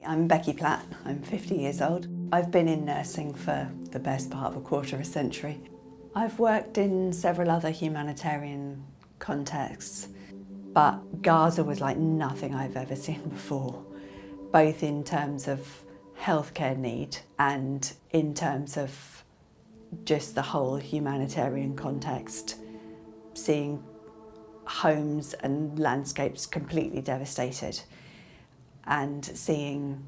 I'm Becky Platt, I'm 50 years old. I've been in nursing for the best part of a quarter of a century. I've worked in several other humanitarian contexts, but Gaza was like nothing I've ever seen before, both in terms of healthcare need and in terms of just the whole humanitarian context, seeing homes and landscapes completely devastated and seeing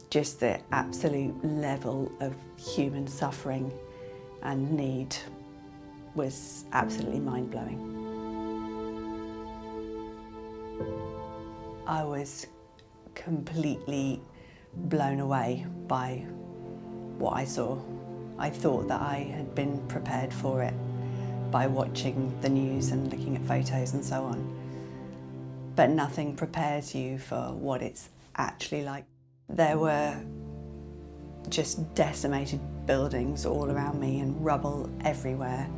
just the absolute level of human suffering and need was absolutely mind-blowing. I was completely blown away by what I saw. I thought that I had been prepared for it by watching the news and looking at photos and so on. But nothing prepares you for what it's actually like. There were just decimated buildings all around me and rubble everywhere.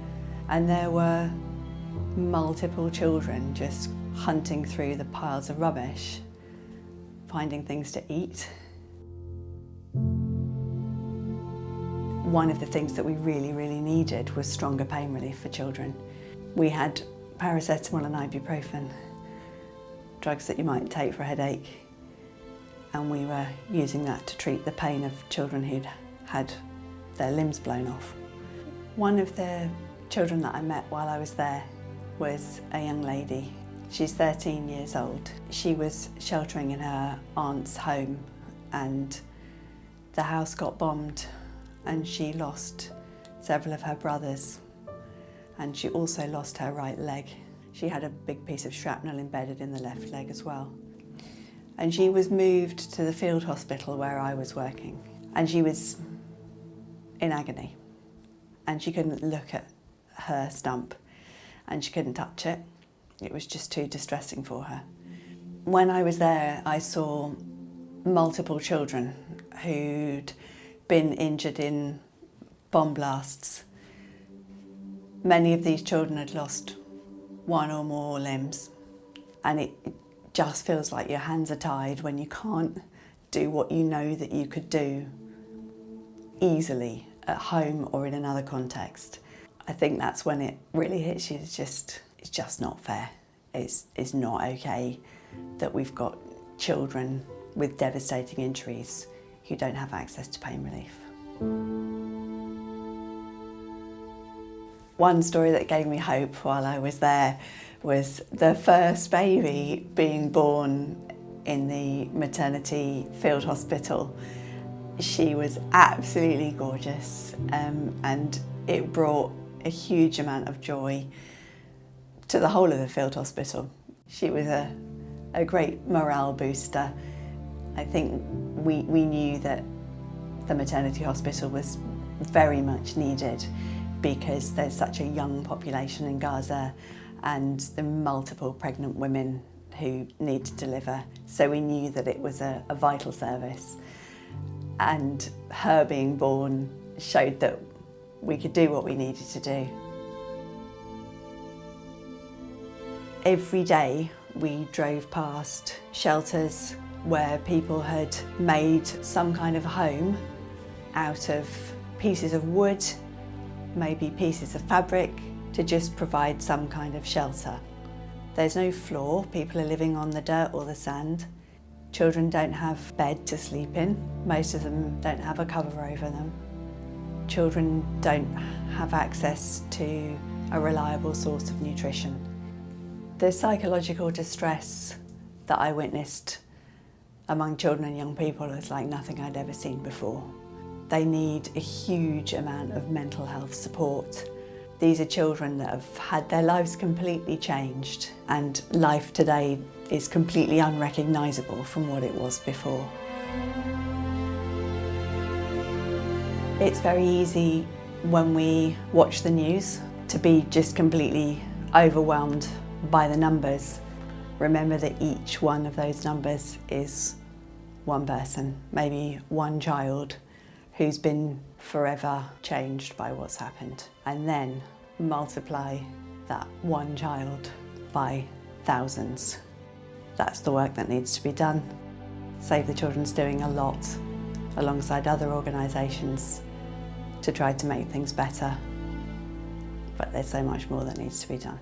And there were multiple children just hunting through the piles of rubbish, finding things to eat. One of the things that we really needed was stronger pain relief for children. We had paracetamol and ibuprofen, drugs that you might take for a headache, and we were using that to treat the pain of children who'd had their limbs blown off. One of the children that I met while I was there was a young lady. She's 13 years old. She was sheltering in her aunt's home and the house got bombed and she lost several of her brothers, and she also lost her right leg. She had a big piece of shrapnel embedded in the left leg as well. And she was moved to the field hospital where I was working, and she was in agony, and she couldn't look at her stump and she couldn't touch it. It was just too distressing for her. When I was there, I saw multiple children who'd been injured in bomb blasts. Many of these children had lost one or more limbs, and it just feels like your hands are tied when you can't do what you know that you could do easily at home or in another context. I think that's when it really hits you. It's just not fair. It's not okay that we've got children with devastating injuries who don't have access to pain relief. One story that gave me hope while I was there was the first baby being born in the maternity field hospital. She was absolutely gorgeous, and it brought a huge amount of joy to the whole of the field hospital. She was a great morale booster. I think we knew that the maternity hospital was very much needed because there's such a young population in Gaza and the multiple pregnant women who need to deliver. So we knew that it was a vital service. And her being born showed that we could do what we needed to do. Every day we drove past shelters where people had made some kind of home out of pieces of wood, maybe pieces of fabric, to just provide some kind of shelter. There's no floor, people are living on the dirt or the sand. Children don't have bed to sleep in. Most of them don't have a cover over them. Children don't have access to a reliable source of nutrition. The psychological distress that I witnessed among children and young people was like nothing I'd ever seen before. They need a huge amount of mental health support. These are children that have had their lives completely changed, and life today is completely unrecognisable from what it was before. It's very easy when we watch the news to be just completely overwhelmed by the numbers. Remember that each one of those numbers is one person, maybe one child who's been forever changed by what's happened. And then multiply that one child by thousands. That's the work that needs to be done. Save the Children's doing a lot alongside other organisations to try to make things better, but there's so much more that needs to be done.